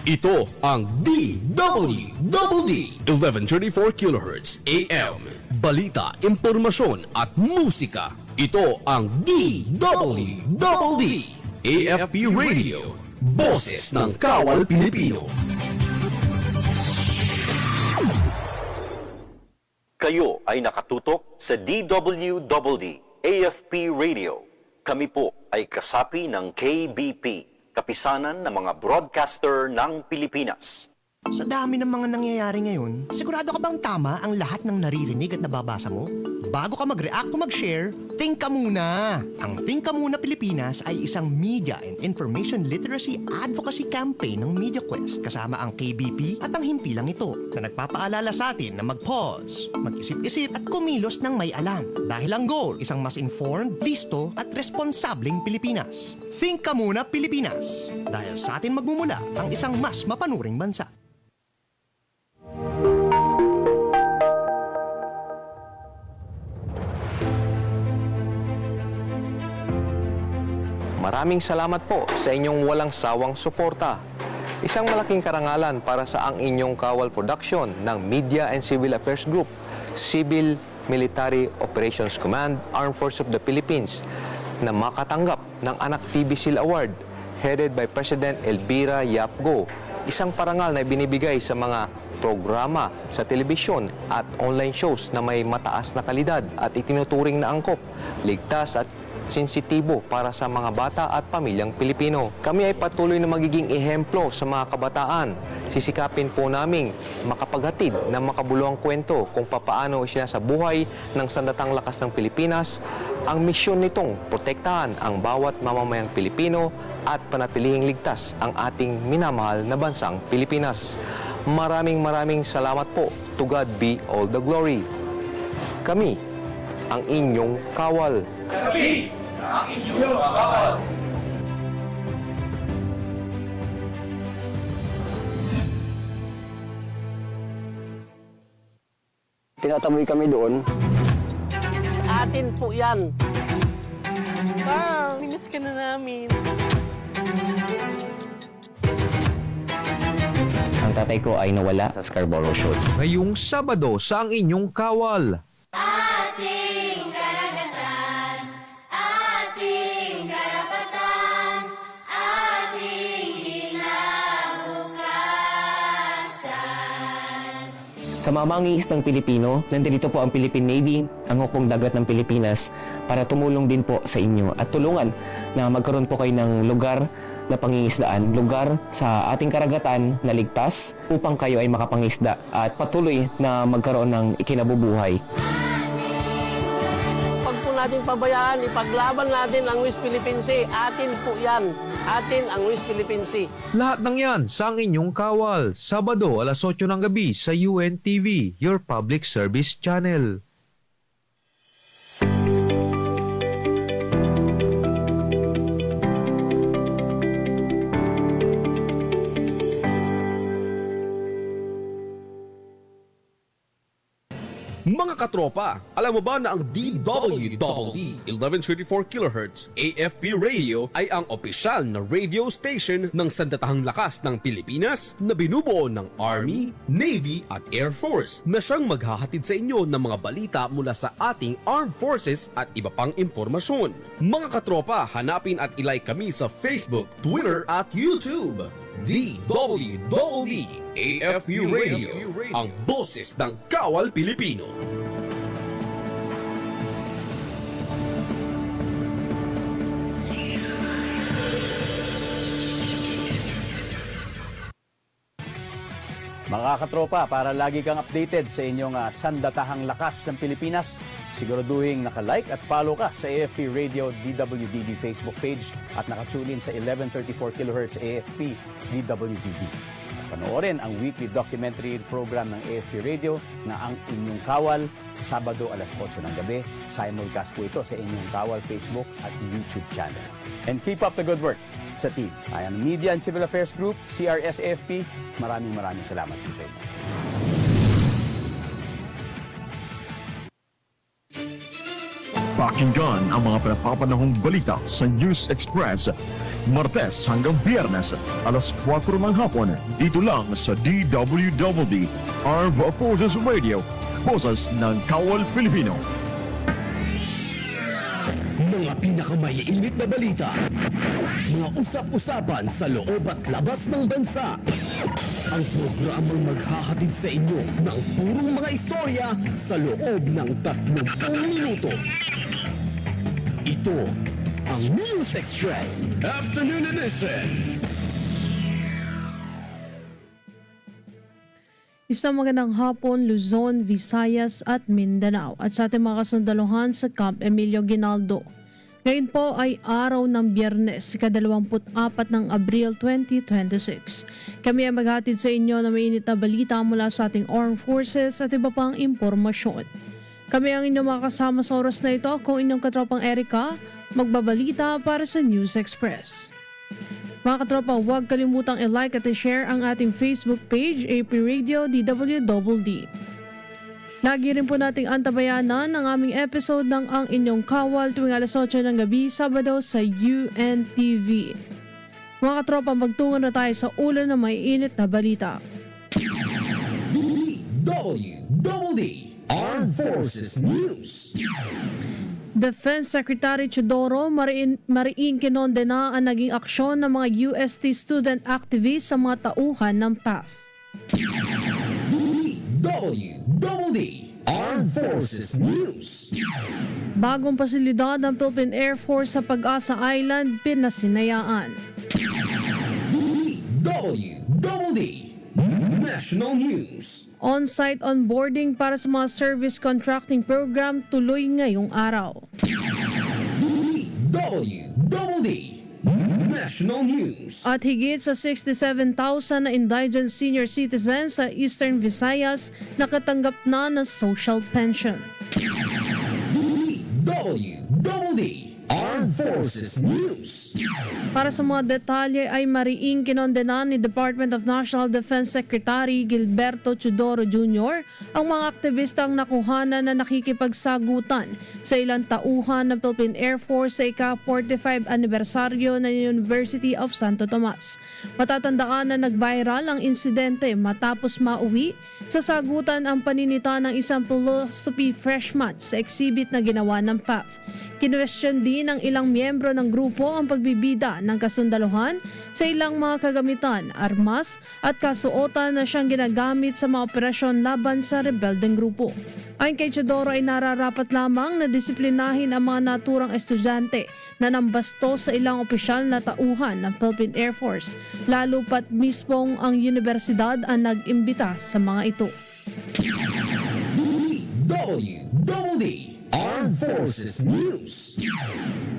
Ito ang DWD 1134 kHz AM. Balita, impormasyon at musika. Ito ang DWD AFP Radio. Boses ng Kawal Pilipino. Kayo ay nakatutok sa DWD AFP Radio. Kami po ay kasapi ng KBP, Kapisanan ng mga Broadcaster ng Pilipinas. Sa dami ng mga nangyayari ngayon, sigurado ka bang tama ang lahat ng naririnig at nababasa mo? Bago ka mag-react o mag-share, think ka muna! Ang Think Ka Muna Pilipinas ay isang media and information literacy advocacy campaign ng MediaQuest kasama ang KBP at ang himpilang ito na nagpapaalala sa atin na mag-pause, mag-isip-isip at kumilos ng may alam. Dahil ang goal, isang mas informed, listo at responsableng Pilipinas. Think Ka Muna Pilipinas! Dahil sa atin magmumula ang isang mas mapanuring bansa. Maraming salamat po sa inyong walang sawang suporta. Isang malaking karangalan para sa ang inyong kawal production ng Media and Civil Affairs Group, Civil Military Operations Command, Armed Forces of the Philippines, na makatanggap ng Anak TV Seal Award headed by President Elvira Yap Go. Isang parangal na binibigay sa mga programa sa telebisyon at online shows na may mataas na kalidad at itinuturing na angkop, ligtas at sensitibo para sa mga bata at pamilyang Pilipino. Kami ay patuloy na magiging ehemplo sa mga kabataan. Sisikapin po naming makapaghatid ng makabuluhang kwento kung papaano isinasabuhay ng Sandatang Lakas ng Pilipinas ang misyon nitong protektahan ang bawat mamamayang Pilipino at panatilihing ligtas ang ating minamahal na bansang Pilipinas. Maraming salamat po. To God be all the glory. Kami ang inyong kawal. Kami ang inyong kawal. Tinataboy kami doon. Atin po yan. Wow, minis ka na namin. Ang tatay ko ay nawala sa Scarborough Shoal. Ngayong Sabado sa ang inyong kawal. Ating karagatan, ating karapatan, ating kinabukasan. Sa mga mangingisdang Pilipino, nandito po ang Philippine Navy, ang Hukbong Dagat ng Pilipinas, para tumulong din po sa inyo at tulungan na magkaroon po kayo ng lugar na pangingisdaan, lugar sa ating karagatan na ligtas upang kayo ay makapangisda at patuloy na magkaroon ng ikinabubuhay. Pag po natin pabayaan, ipaglaban natin ang West Philippine Sea. Atin po yan. Atin ang West Philippine Sea. Lahat ng yan sa ang inyong kawal. Sabado alas 8 ng gabi sa UNTV, your public service channel. Mga katropa, alam mo ba na ang DWD 1134 kHz AFP Radio ay ang opisyal na radio station ng Sandatahang Lakas ng Pilipinas na binubuo ng Army, Navy at Air Force na siyang maghahatid sa inyo ng mga balita mula sa ating Armed Forces at iba pang impormasyon. Mga katropa, hanapin at ilike kami sa Facebook, Twitter at YouTube. DWD AFP Radio, ang boses ng Kawal Pilipino. Mga katropa, para lagi kang updated sa inyong Sandatahang Lakas ng Pilipinas, siguraduhin naka-like at follow ka sa AFP Radio DWDD Facebook page at nakatune in sa 1134 kHz AFP DWDD. Panoorin ang weekly documentary program ng AFP Radio na Ang Inyong Kawal, Sabado alas 8 ng gabi. Simulcast po ito sa inyong Kawal Facebook at YouTube channel. And keep up the good work sa team. Ay ang Media and Civil Affairs Group, CRS-AFP, maraming salamat po sa inyo. Pakinggan ang mga pinapapanahong balita sa News Express, Martes hanggang Biyernes, alas 4 ng hapon, dito lang sa DWWD, Armed Forces Radio, boses ng Kawal Pilipino. Mga pinakamaiinit na balita, mga usap-usapan sa loob at labas ng bansa. Ang programang maghahatid sa inyo ng purong mga istorya sa loob ng 30 minuto. Ito ang News Express Afternoon Edition. Isang magandang hapon, Luzon, Visayas at Mindanao at sa ating mga kasundaluhan sa Camp Emilio Ginaldo. Ngayon po ay araw ng Biyernes, ika-24 ng Abril 2026. Kami ay maghatid sa inyo na mainit na balita mula sa ating Armed Forces at iba pang impormasyon. Kami ang inyong mga kasama sa oras na ito, kung inyong katropang Erika, magbabalita para sa News Express. Mga katropa, huwag kalimutang i-like at i-share ang ating Facebook page, AP Radio DWDD. Lagi rin po nating antabayanan ang aming episode ng Ang Inyong Kawal tuwing alas 8 ng gabi, Sabado sa UNTV. Mga katropa, magtungo na tayo sa ulo na may init na balita. DWDD Armed Forces News. Defense Secretary Chodoro mariing kinondena ang naging aksyon ng mga UST student activists sa mga tauhan ng PAF. DWDD Armed Forces News. Bagong pasilidad ng Philippine Air Force sa Pag-asa Island, pinasinayaan. DWDD National News. On-site onboarding para sa mga service contracting program tuloy ngayong araw. DWDD National News. At higit sa 67,000 na indigent senior citizens sa Eastern Visayas nakatanggap na ng social pension. DWDD Armed Forces News. Para sa mga detalye ay mariing kinondena ni Department of National Defense Secretary Gilberto Chodoro Jr. ang mga aktivistang nakuhanan na nakikipagsagutan sa ilang tauhan ng Philippine Air Force sa ika-45 anibersaryo ng University of Santo Tomas. Matatandaan na nag-viral ang insidente matapos mauwi sa sagutan ang paninita ng isang philosophy freshman sa exhibit na ginawa ng PAF. Kinwestiyon din ng ilang miyembro ng grupo ang pagbibida ng kasundaluhan sa ilang mga kagamitan, armas at kasuotan na siyang ginagamit sa mga operasyon laban sa rebeldeng grupo. Ayon kay Chodoro ay nararapat lamang na disiplinahin ang mga naturang estudyante na nambasto sa ilang opisyal na tauhan ng Philippine Air Force, lalo pat mismong ang universidad ang nag-imbita sa mga ito. DWDD Armed Forces News.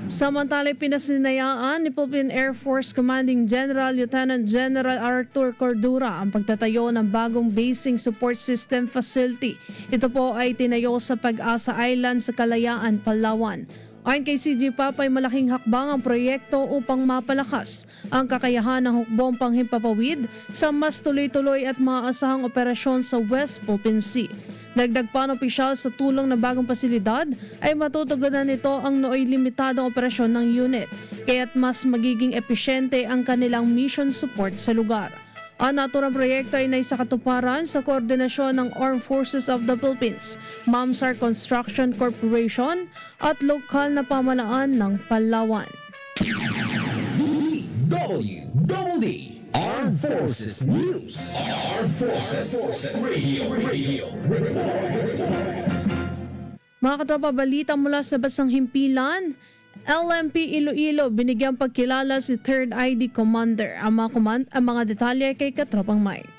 Samantala, pinasinayaan ni Philippine Air Force Commanding General Lieutenant General Arthur Cordura ang pagtatayo ng bagong basing support system facility. Ito po ay tinayo sa Pag-asa Island sa Kalayaan, Palawan. Ayon kay CG Papay, malaking hakbang ang proyekto upang mapalakas ang kakayahan ng hukbong panghimpapawid sa mas tuloy-tuloy at maaasahang operasyon sa West Philippine Sea. Dagdag pa ng opisyal sa tulong ng bagong pasilidad ay matutugunan nito ang nooy limitadong operasyon ng unit, kaya't mas magiging epesyente ang kanilang mission support sa lugar. Ang naturang proyekto ay naisakatuparan sa koordinasyon ng Armed Forces of the Philippines, MAMSAR Construction Corporation at lokal na pamalaan ng Palawan. DWDD Armed Forces News. Armed Forces Radio. Mga katropa, balita mula sa Basang Himpilan. LMP Iloilo binigyang pagkilala si 3rd ID Commander. Ang mga detalye kay Katropang Mike.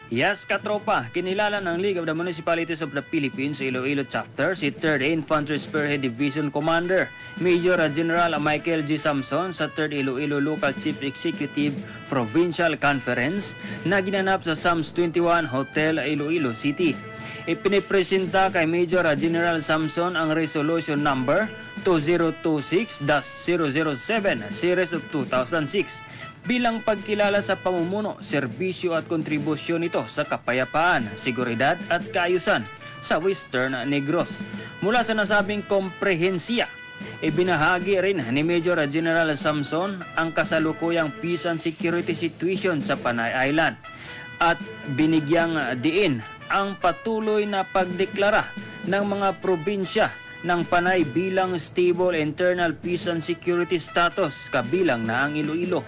Yes, katropa, kinilala ng League of the Municipalities of the Philippines sa Iloilo Chapter si 3rd Infantry Spearhead Division Commander Major General Michael G. Samson sa 3rd Iloilo Local Chief Executive Provincial Conference na ginanap sa Sams 21 Hotel, Iloilo City. Ipinipresenta kay Major General Samson ang Resolution Number 2026-007 Series of 2006 bilang pagkilala sa pamumuno, serbisyo at kontribusyon nito sa kapayapaan, seguridad at kaayusan sa Western Negros. Mula sa nasabing komprehensiya, ibinahagi rin ni Major General Samson ang kasalukuyang peace and security situation sa Panay Island at binigyang diin ang patuloy na pagdeklara ng mga probinsya ng Panay bilang stable internal peace and security status kabilang na ang Iloilo.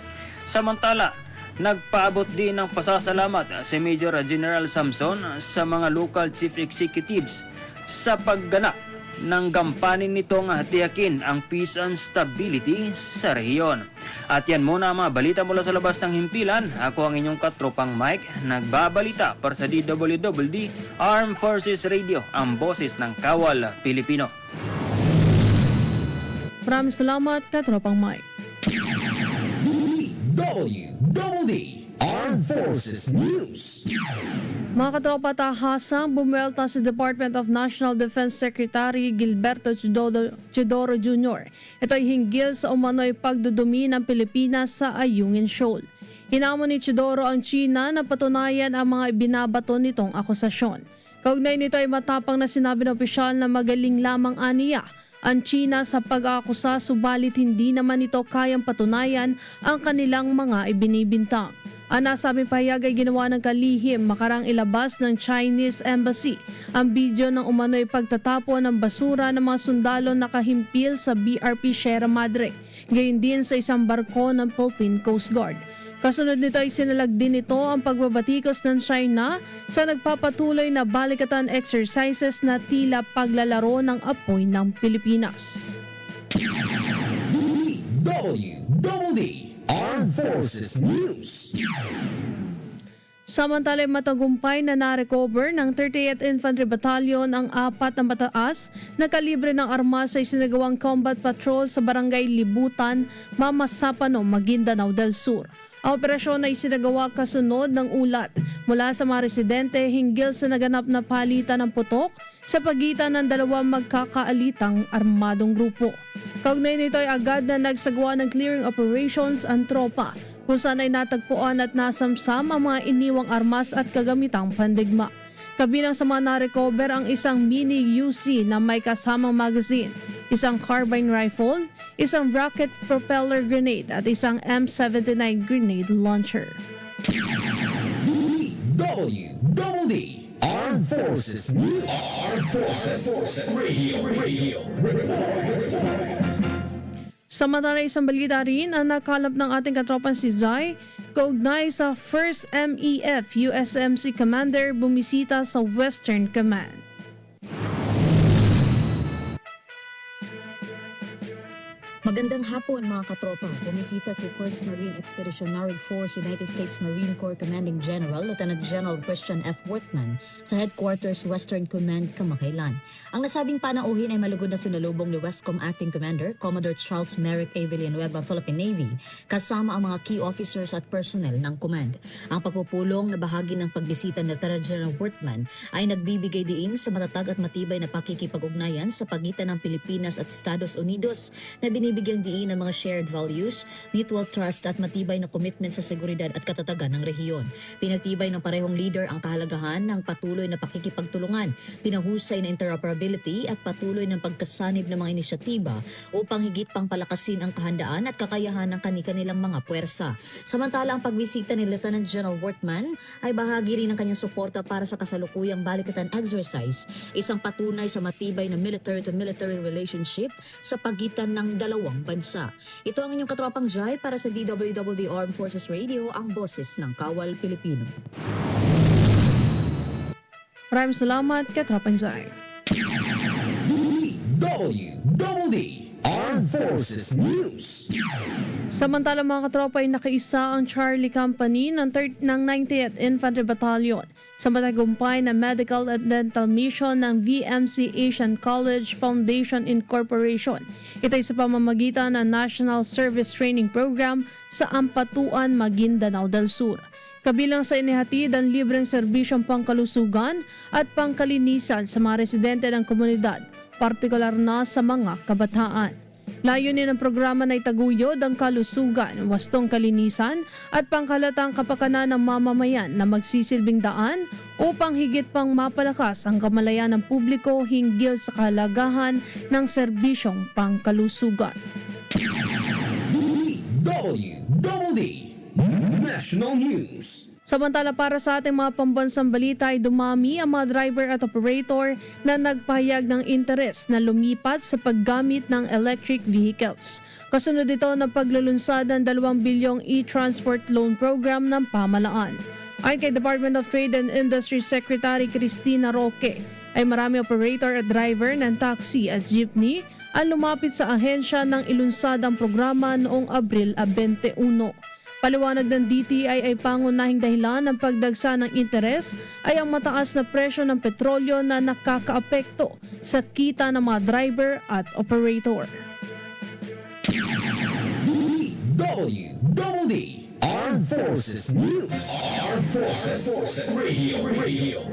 Samantala, nagpaabot din ng pasasalamat si Major General Samson sa mga local chief executives sa pagganap ng gampanin nitong tiyakin ang peace and stability sa rehiyon. At yan muna ang mga balita mula sa labas ng himpilan. Ako ang inyong katropang Mike, nagbabalita para sa DWWD Armed Forces Radio, ang boses ng Kawal Pilipino. Maraming salamat, katropang Mike. DWWD Armed Forces News. Mga katropa, tahasang bumuelta si Department of National Defense Secretary Gilberto Chudoro Jr. Ito ay hinggil sa umano'y pagdudumi ng Pilipinas sa Ayungin Shoal. Hinamon ni Chudoro ang China na patunayan ang mga ibinabato nitong akusasyon. Kaugnay nito ay matapang na sinabi ng opisyal na magaling lamang aniya ang China sa pag-aakusa, subalit hindi naman ito kayang patunayan ang kanilang mga ibinibintang. Ang nasabing pahayag ay ginawa ng kalihim makarang ilabas ng Chinese Embassy ang video ng umano'y pagtatapon ng basura ng mga sundalo nakahimpil sa BRP Sierra Madre, gayon din sa isang barko ng Philippine Coast Guard. Kasunod nito ay sinalag din ito ang pagbabatikos ng China sa nagpapatuloy na balikatan exercises na tila paglalaro ng apoy ng Pilipinas. DWWD Armed Forces News. Samantala, matagumpay na na-recover ng 38th Infantry Battalion ang 4 na mataas na kalibre ng armas sa isinagawang combat patrol sa Barangay Libutan, Mamasapano, Maguindanao del Sur. Ang operasyon ay isinagawa kasunod ng ulat mula sa mga residente hinggil sa naganap na palitan ng putok sa pagitan ng dalawang magkakaalitang armadong grupo. Kaugnay nito ay agad na nagsagawa ng clearing operations ang tropa, kung saan ay natagpuan at nasamsam ang mga iniwang armas at kagamitang pandigma. Kabilang sa mga na-recover ang isang mini UC na may kasamang magazine, isang carbine rifle, isang rocket propeller grenade at isang M79 grenade launcher. DWWD Armed Forces News. Armed Forces Radio. Samantala, isang balita rin ang nakalap ng ating katropan si Zai, kaugnay sa 1st MEF USMC Commander bumisita sa Western Command. Magandang hapon mga katropa. Bumisita si 1st Marine Expeditionary Force United States Marine Corps Commanding General Lieutenant General Christian F. Wortman sa Headquarters Western Command, Kamakailan. Ang nasabing panauhin ay malugod na sinalubong ni Westcom Acting Commander Commodore Charles Merrick A. Villanueva, Philippine Navy, kasama ang mga key officers at personnel ng command. Ang pagpupulong na bahagi ng pagbisita ni Lieutenant General Wortman ay nagbibigay diin sa matatag at matibay na pakikipag-ugnayan sa pagitan ng Pilipinas at Estados Unidos na binibigyang diin ng mga shared values, mutual trust at matibay na commitment sa seguridad at katatagan ng rehiyon. Pinagtibay ng parehong leader ang kahalagahan ng patuloy na pakikipagtulungan, pinahusay na interoperability at patuloy ng pagkasanib ng mga inisyatiba upang higit pang palakasin ang kahandaan at kakayahan ng kani-kanilang mga puwersa. Samantala, ang pagbisita ni Lieutenant General Wortman ay bahagi rin ng kanyang suporta para sa kasalukuyang balikatan exercise, isang patunay sa matibay na military-to-military relationship sa pagitan ng dalawang bansa. Ito ang inyong katropang Jai para sa DWWD Armed Forces Radio, ang boses ng Kawal Pilipino. Maraming salamat, katropang Jai. DWWD Armed Forces News. Samantala, mga katropa, ay nakaisa ang Charlie Company ng 90th Infantry Battalion sa matagumpay na medical at dental mission ng VMC Asian College Foundation Incorporation. Ito ay sa pamamagitan ng National Service Training Program sa Ampatuan, Maguindanao del Sur. Kabilang sa inihatid ang libreng serbisyong pangkalusugan at pangkalinisan sa mga residente ng komunidad, partikular na sa mga kabataan. Layunin ng programa na itaguyod ang kalusugan, wastong kalinisan at pangkalatang kapakanan ng mamamayan na magsisilbing daan upang higit pang mapalakas ang kamalayan ng publiko hinggil sa kahalagahan ng serbisyong pangkalusugan. DWDD National News. Samantala para sa ating mga pambansang balita ay dumami ang mga driver at operator na nagpahayag ng interes na lumipat sa paggamit ng electric vehicles. Kasunod ito ng paglulunsad ng 2 bilyong e-transport loan program ng pamahalaan. Ayon kay Department of Trade and Industry Secretary Cristina Roque, ay marami operator at driver ng taxi at jeepney ang lumapit sa ahensya ng ilunsad ang programa noong Abril 21. Paliwanag ng DTI ay pangunahing dahilan ng pagdagsa ng interes ay ang mataas na presyo ng petrolyo na nakakaapekto sa kita ng mga driver at operator. DWDD Armed Forces News. Armed Forces Radio.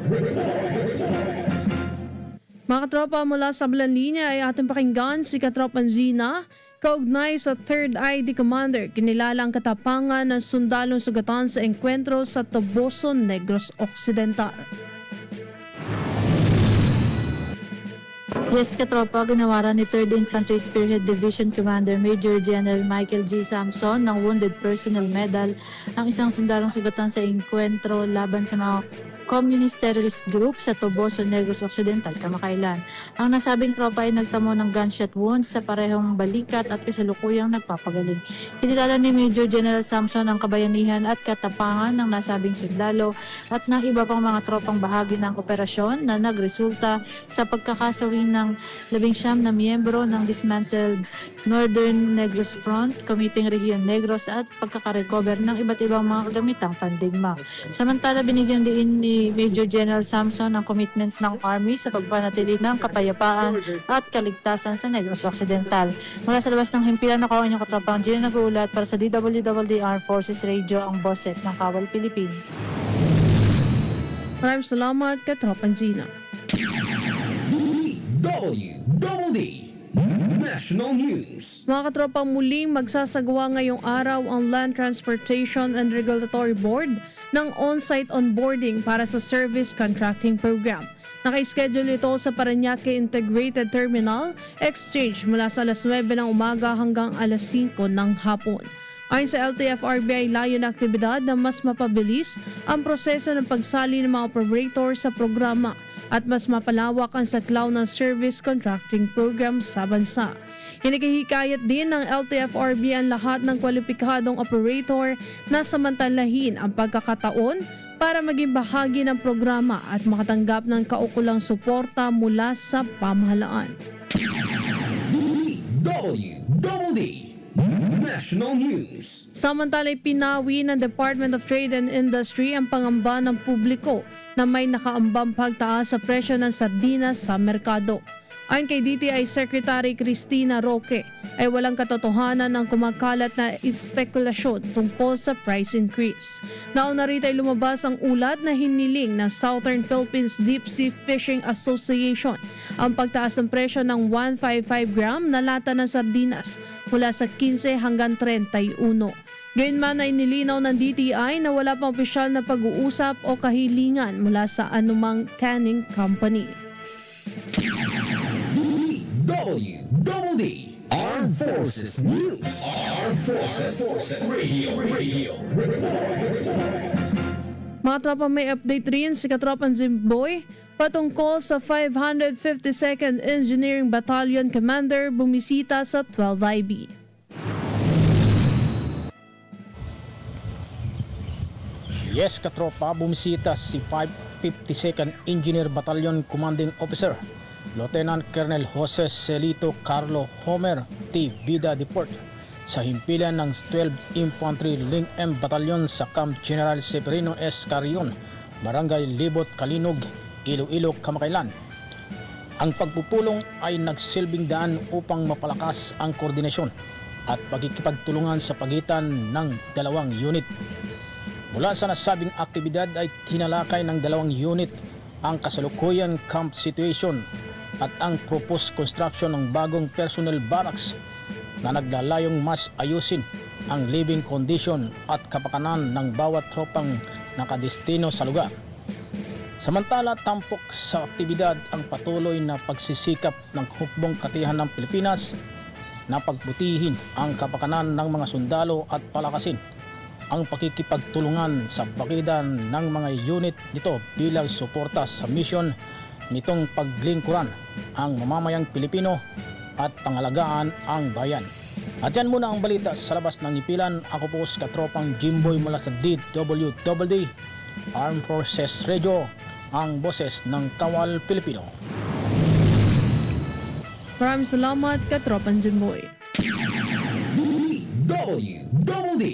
Mga katropa, mula sa Blanlinya ay ating pakinggan si Katropan Zina, kaugnay sa 3rd ID Commander, kinilalang katapangan ng sundalong sugatan sa engkwentro sa Toboso, Negros Occidental. Yes, katropa, ginawaran ni 3rd Infantry Spearhead Division Commander Major General Michael G. Samson ng Wounded Personnel Medal ang isang sundalong sugatan sa engkwentro laban sa mga Communist Terrorist Group sa Toboso, Negros Occidental, kamakailan. Ang nasabing tropa ay nagtamo ng gunshot wounds sa parehong balikat at kasalukuyang nagpapagaling. Kinilala ni Major General Samson ang kabayanihan at katapangan ng nasabing sundalo at ng iba pang mga tropang bahagi ng operasyon na nagresulta sa pagkakasawi ng 19 na miyembro ng dismantled Northern Negros Front, Committing Region Negros at pagkakarecover ng iba't ibang mga kagamitang pandigma. Samantala, binigyan din ni Major General Samson ang commitment ng Army sa pagpanatili ng kapayapaan at kaligtasan sa Negros Occidental. Mula sa labas ng himpilan, ako ang inyong katropang Gina nag-uulat para sa DWDD Armed Forces Radio, ang boses ng Kawal Pilipino. Maraming salamat, Katropan Gina. DWDD National News. Mga katropang, muling magsasagawa ngayong araw ang Land Transportation and Regulatory Board ng on-site onboarding para sa Service Contracting Program. Naka-schedule ito sa Parañaque Integrated Terminal Exchange mula sa alas 9 ng umaga hanggang alas 5 ng hapon. Ayon sa LTFRB ay layo na aktibidad na mas mapabilis ang proseso ng pagsali ng mga operator sa programa at mas mapalawak ang saklaw ng service contracting program sa bansa. Hinikahikayat din ng LTFRB ang lahat ng kwalipikadong operator na samantalahin ang pagkakataon para maging bahagi ng programa at makatanggap ng kaukulang suporta mula sa pamahalaan. DWDD National News. Samantala, pinawi ng Department of Trade and Industry ang pangamba ng publiko na may nakaambang pagtaas sa presyo ng sardinas sa merkado. Ayon kay DTI Secretary Cristina Roque, ay walang katotohanan ng kumakalat na espekulasyon tungkol sa price increase. Nauna rito ay lumabas ang ulat na hiniling ng Southern Philippines Deep Sea Fishing Association ang pagtaas ng presyo ng 155 gram na lata ng sardinas mula sa 15 hanggang 31. Gayunman ay nilinaw ng DTI na wala pang opisyal na pag-uusap o kahilingan mula sa anumang canning company. DWDD Armed Forces News. Armed Forces Radio. Mga tropa, may update rin si Katropan Zimboy patungkol sa 552nd Engineering Battalion Commander bumisita sa 12IB. Yes, katropa, bumisita si 552nd Engineer Battalion Commanding Officer Lieutenant Colonel Jose Celito Carlo Homer T. Vida Deport sa himpilan ng 12th Infantry Ling M Battalion sa Camp General Severino S. Carrion, Barangay Libot, Kalinog, Iloilo, Kamakailan. Ang pagpupulong ay nagsilbing daan upang mapalakas ang koordinasyon at pagkikipagtulungan sa pagitan ng dalawang unit. Mula sa nasabing aktibidad ay tinalakay ng dalawang unit ang kasalukuyan camp situation at ang proposed construction ng bagong personnel barracks na naglalayong mas ayusin ang living condition at kapakanan ng bawat tropang nakadestino sa lugar. Samantala, tampok sa aktibidad ang patuloy na pagsisikap ng hukbong katihan ng Pilipinas na pagbutihin ang kapakanan ng mga sundalo at palakasin ang pakikipagtulungan sa pagitan ng mga unit nito bilang suporta sa misyon nitong paglingkuran ang mamamayang Pilipino at pangalagaan ang bayan. At yan muna ang balita sa labas ng Ipilan. Ako po si Katropang Jimboy mula sa DWWD Armed Forces Radio, ang boses ng Kawal Pilipino. Maraming salamat, Katropang Jimboy. DWWD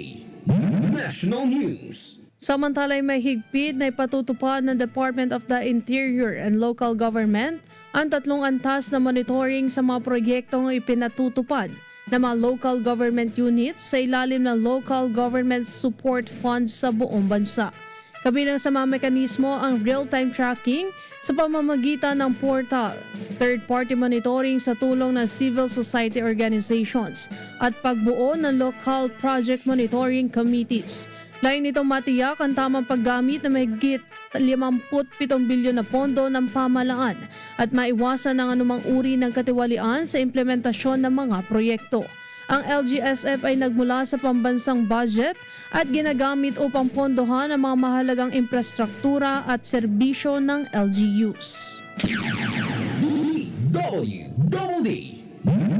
National News. Samantala ay may higpit na ipatutupad ng Department of the Interior and Local Government ang 3 antas na monitoring sa mga proyektong ipinatutupad ng mga local government units sa ilalim ng Local Government Support Funds sa buong bansa. Kabilang sa mga mekanismo ang real-time tracking sa pamamagitan ng portal, third-party monitoring sa tulong ng civil society organizations, at pagbuo ng local project monitoring committees. Lain nitong matiyak ang tamang paggamit na mahigit 57 bilyon na pondo ng pamahalaan at maiwasan ang anumang uri ng katiwalian sa implementasyon ng mga proyekto. Ang LGSF ay nagmula sa pambansang budget at ginagamit upang pondohan ang mga mahalagang infrastruktura at serbisyo ng LGUs. DWWD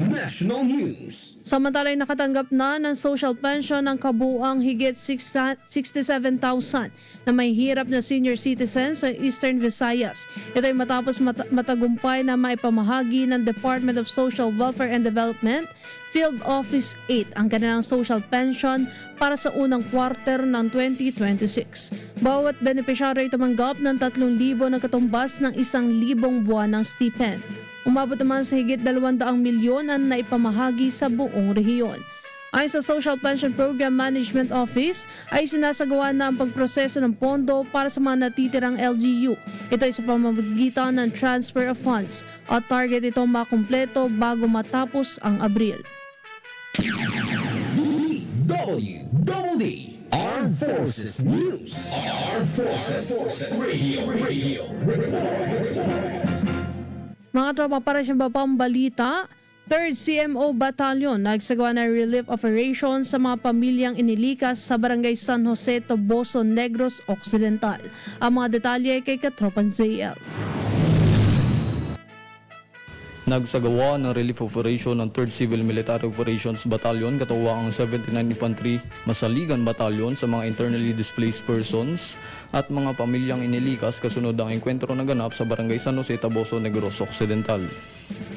National News. Samantala ay nakatanggap na ng social pension ng kabuuang higit 67,000 na may hirap na senior citizens sa Eastern Visayas. Ito ay matapos matagumpay na maipamahagi ng Department of Social Welfare and Development Field Office 8 ang kanilang social pension para sa unang quarter ng 2026. Bawat benepisyaryo ay tumanggap ng 3,000 na katumbas ng 1,000 buwan ng stipend. Umabot naman sa higit 200 milyon ang naipamahagi sa buong rehiyon. Ayon sa Social Pension Program Management Office, ay sinasagawa na ang pagproseso ng pondo para sa mga natitirang LGU. Ito ay sa pamamagitan ng transfer of funds at target itong makumpleto bago matapos ang Abril. DWWD Armed Forces News. Armed Forces Radio. Mga tropa, para siyang babang balita, 3rd CMO Battalion nagsagawa ng relief operation sa mga pamilyang inilikas sa Barangay San Jose, Toboso, Negros Occidental. Ang mga detalye kay Katropang JL. Nagsagawa ng relief operation ng 3rd Civil Military Operations Battalion katuwa ang 79 Infantry Masaligan Battalion sa mga internally displaced persons at mga pamilyang inilikas kasunod ang enkwentro na ganap sa Barangay San Jose, Toboso, Negros Occidental.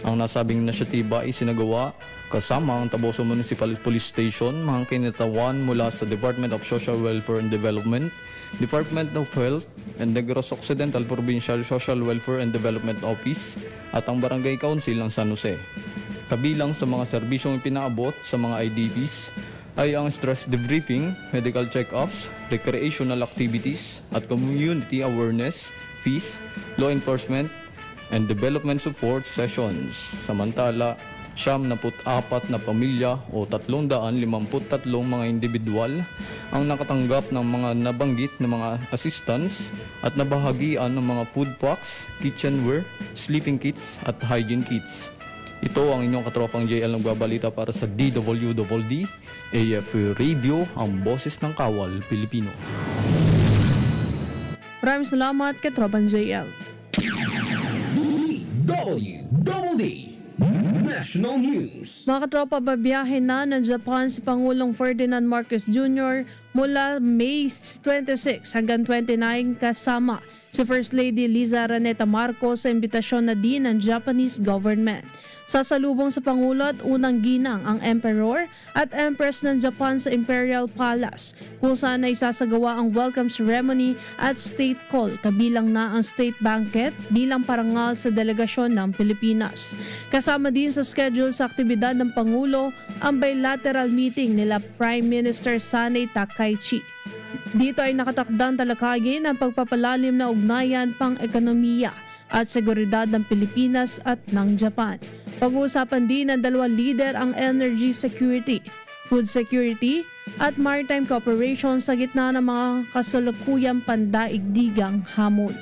Ang nasabing inisyatiba ay sinagawa kasama ang Toboso Municipal Police Station, mga kinatawan mula sa Department of Social Welfare and Development, Department of Health, and Negros Occidental Provincial Social Welfare and Development Office at ang Barangay Council ng San Jose. Kabilang sa mga serbisyong ipinaabot sa mga IDPs ay ang stress debriefing, medical check-ups, recreational activities at community awareness, fees, law enforcement, and development support sessions. Samantala, 74 na pamilya o 353 mga individual ang nakatanggap ng mga nabanggit na mga assistance at nabahagian ng mga food packs, kitchenware, sleeping kits at hygiene kits. Ito ang inyong katropang JL nagbabalita para sa DWWD AFP Radio, ang boses ng Kawal Pilipino. Maraming salamat, Katropang JL. DWWD National News. Mga katropa, babiyahe na ng Japan si Pangulong Ferdinand Marcos Jr. mula May 26 hanggang 29 kasama si First Lady Liza Raneta Marcos sa imbitasyon na din ng Japanese government. Sasalubong sa Pangulo at unang ginang ang Emperor at Empress ng Japan sa Imperial Palace, kung saan ay sasagawa ang welcome ceremony at state call, kabilang na ang state banquet bilang parangal sa delegasyon ng Pilipinas. Kasama din sa schedule sa aktibidad ng Pangulo ang bilateral meeting nila Prime Minister Sanei Takaichi. Dito ay nakatakdang talakayin ang pagpapalalim na ugnayan pang-ekonomiya at seguridad ng Pilipinas at ng Japan. Pag-uusapan din ng dalawang leader ang energy security, food security at maritime cooperation sa gitna ng mga kasalukuyang pandaigdigang hamon.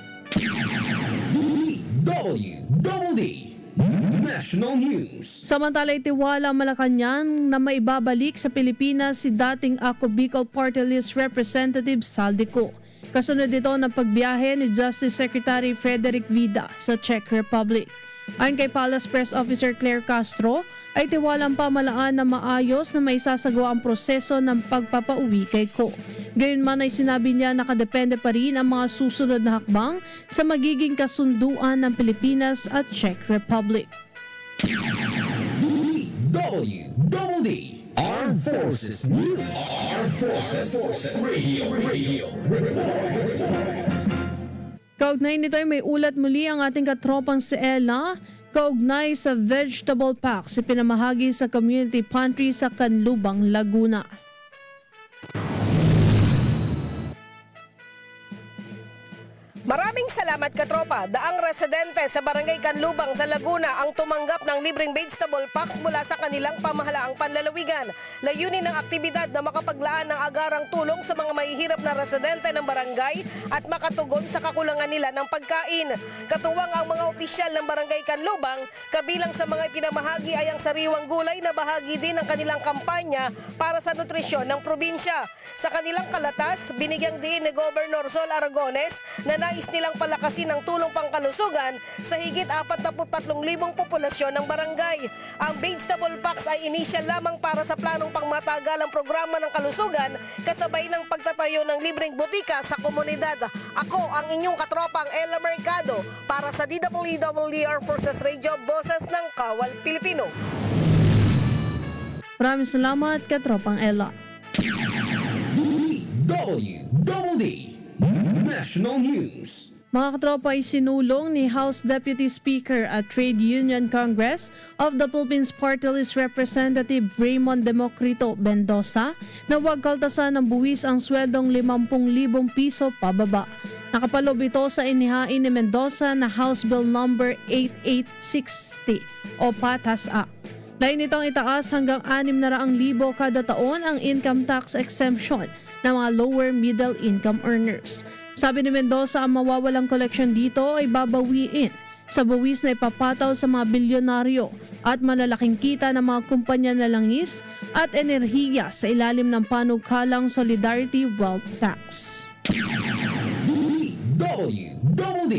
DWDD National News. Samantala, itiwala Malacanang na maibabalik sa Pilipinas si dating Ako Bicol Party List Representative Saldico. Kasunod ito ng pagbiyahe ni Justice Secretary Frederick Vida sa Czech Republic. Ayon kay Palace Press Officer Claire Castro, ay tiwalang pamalaan na maayos na may sasagawa ang proseso ng pagpapauwi kay Ko. Gayunman ay sinabi niya nakadepende pa rin ang mga susunod na hakbang sa magiging kasunduan ng Pilipinas at Czech Republic. DWDD Armed Forces News. Armed Forces Radio. Kaugnay nito ay may ulat muli ang ating katropang si Ella kaugnay sa vegetable packs ipinamahagi sa community pantry sa Canlubang, Laguna. Maraming salamat katropa. Daang residente sa Barangay Canlubang sa Laguna ang tumanggap ng libreng vegetable packs mula sa kanilang pamahalaang panlalawigan. Layunin ng aktibidad na makapaglaan ng agarang tulong sa mga mahihirap na residente ng barangay at makatugon sa kakulangan nila ng pagkain. Katuwang ang mga opisyal ng Barangay Canlubang, kabilang sa mga ipinamahagi ay ang sariwang gulay na bahagi din ng kanilang kampanya para sa nutrisyon ng probinsya. Sa kanilang kalatas, binigyang diin ni Governor Sol Aragones na nais nilang palakasin ang tulong pangkalusugan sa higit 43,000 populasyon ng barangay. Ang vegetable packs ay initial lamang para sa planong pangmatagalang programa ng kalusugan kasabay ng pagtatayo ng libreng butika sa komunidad. Ako ang inyong katropang Ella Mercado para sa DWDD Armed Forces Radio, Boses ng Kawal Pilipino. Maraming salamat katropang Ella. DWDD National News. Mga katropa, ay sinulong ni House Deputy Speaker at Trade Union Congress of the Philippines Party List Representative Raymond Democrito Mendoza na huwag kaltasan ng buwis ang sweldong 50,000 piso pababa. Nakapalob ito sa inihain ni Mendoza na House Bill Number 8860 o PATAS Act. Lain itong itaas hanggang 600,000 kada taon ang income tax exemption ng mga lower middle income earners. Sabi ni Mendoza, ang mawawalang koleksyon dito ay babawiin sa buwis na ipapataw sa mga bilyonaryo at malalaking kita ng mga kumpanya na langis at enerhiya sa ilalim ng panukalang Solidarity Wealth Tax. DWDD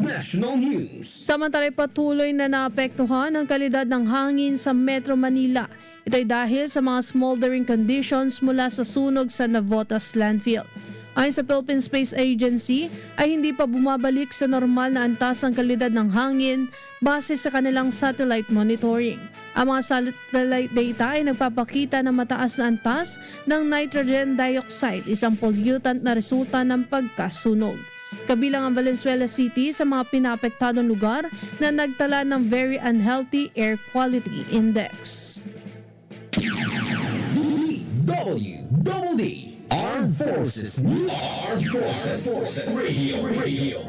National News. Samantala, patuloy na naapektuhan ang kalidad ng hangin sa Metro Manila. Ito ay dahil sa mga smoldering conditions mula sa sunog sa Navotas landfill. Ayon sa Philippine Space Agency, ay hindi pa bumabalik sa normal na antas ang kalidad ng hangin base sa kanilang satellite monitoring. Ang mga satellite data ay nagpapakita ng mataas na antas ng nitrogen dioxide, isang pollutant na resulta ng pagkasunog. Kabilang ang Valenzuela City sa mga pinapektadong lugar na nagtala ng Very Unhealthy Air Quality Index. DWDD Armed Forces News. Armed Forces Radio.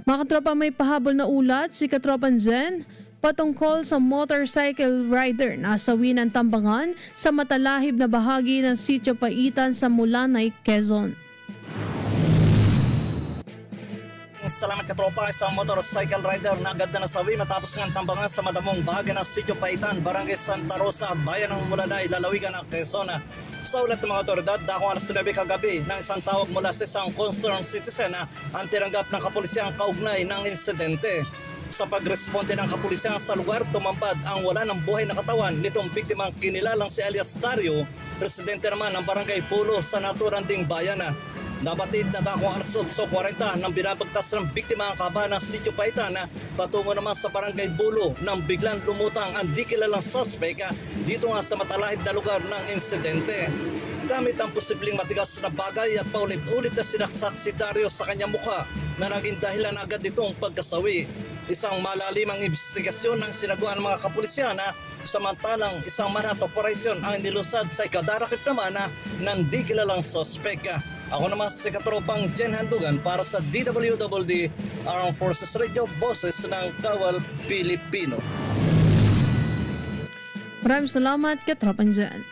Mga katropa, may pahabol na ulat si Katropan Zen patungkol sa motorcycle rider na asawi ng tambangan sa matalahib na bahagi ng Sitio Paitan sa Mulanay, Quezon. Salamat katropa, isang motorcycle rider na agad na nasawi matapos ng tambangan sa madamong bahagi ng Sitio Paitan, Barangay Santa Rosa, bayan ng Mulanay, lalawigan ng Quezon. Sa ulat ng mga otoridad, dakong alas 9 kagabi ng isang tawag mula sa isang concerned citizen ang tinanggap ng kapulisiyang kaugnay ng insidente. Sa pagresponde ng kapulisyan sa lugar, tumampad ang wala ng buhay na katawan nitong biktimang kinilalang si alias Dario, residente naman ng Barangay Pulo sa naturanding bayan. Nabatid na dakong alas 8:40 nang binabagtas ng biktima ang kabahan ng Sitio Paitan patungo naman sa Barangay Bulo nang biglang lumutang ang di kilalang suspect dito nga sa matalahib na lugar ng insidente. Gamit ang posibleng matigas na bagay at paulit-ulit na sinaksak si Dario sa kanyang mukha na naging dahilan agad itong pagkasawi. Isang malalimang investigasyon ang sinaguan ng mga kapulisyan samantalang isang manhunt operation ang nilusad sa ikadarakip naman ng di kilalang suspect. Ako naman si katropang Jen Handugan para sa DWDD Armed Forces Radio, Boses ng Kawal Pilipino. Maraming salamat katropang Jen.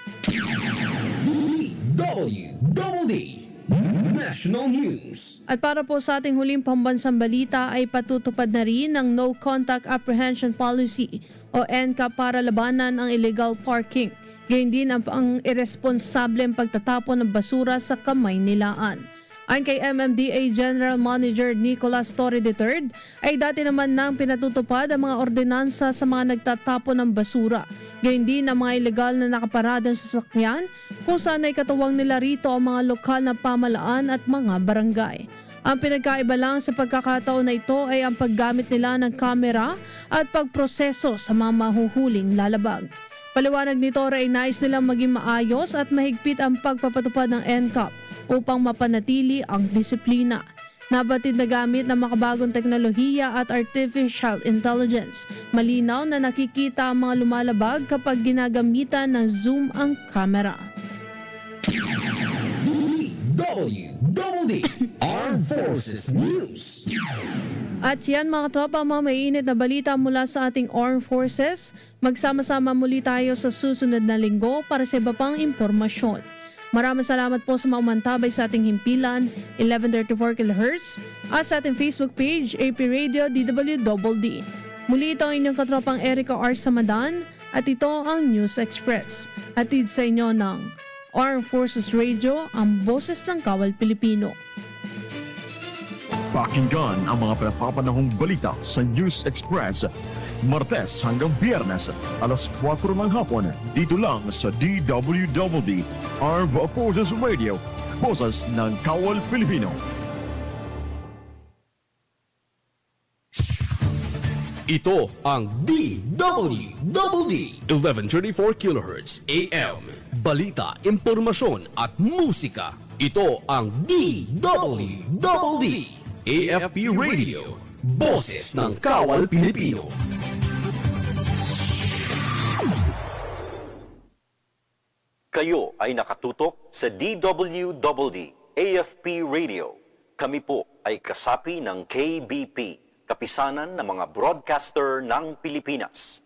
DWDD National News. At para po sa ating huling pambansang balita ay patutupad na rin ng No Contact Apprehension Policy o NCAP para labanan ang illegal parking. Gayun din ang irresponsableng pagtatapon ng basura sa Kamaynilaan. Ayon kay MMDA General Manager Nicolas Torre III, ay dati naman nang pinatutupad ang mga ordinansa sa mga nagtatapon ng basura. Gayun din ang mga ilegal na nakaparadang sasakyan kung saan ay katuwang nila rito ang mga lokal na pamalaan at mga barangay. Ang pinagkaiba lang sa pagkakataon na ito ay ang paggamit nila ng kamera at pagproseso sa mga mahuhuling lalabag. Paliwanag ni Torre ay nais nilang maging maayos at mahigpit ang pagpapatupad ng NCAP upang mapanatili ang disiplina. Nabatid na gamit ng makabagong teknolohiya at artificial intelligence. Malinaw na nakikita ang mga lumalabag kapag ginagamitan ng zoom ang kamera. DWD Armed Forces News. At yan mga tropa, mga mainit na balita mula sa ating Armed Forces. Magsama-sama muli tayo sa susunod na linggo para sa iba pang impormasyon. Maraming salamat po sa mga umantabay sa ating himpilan, 1134 kHz, at sa ating Facebook page, AP Radio DWDD. Muli ito ang inyong katropang Erica R. Samadan at ito ang News Express. Hatid sa inyo ng Armed Forces Radio, ang boses ng Kawal Pilipino. Pakinggan ang mga pinapapanahong balita sa News Express, Martes hanggang Biyernes, alas 4 ng hapon, dito lang sa DWDD, Armed Forces Radio, boses ng Kawal Pilipino. Ito ang DWDD 1134 kHz AM. Balita, impormasyon at musika. Ito ang DWDD AFP Radio. Boses ng Kawal Pilipino. Kayo ay nakatutok sa DWDD AFP Radio. Kami po ay kasapi ng KBP, Kapisanan ng mga Broadcaster ng Pilipinas.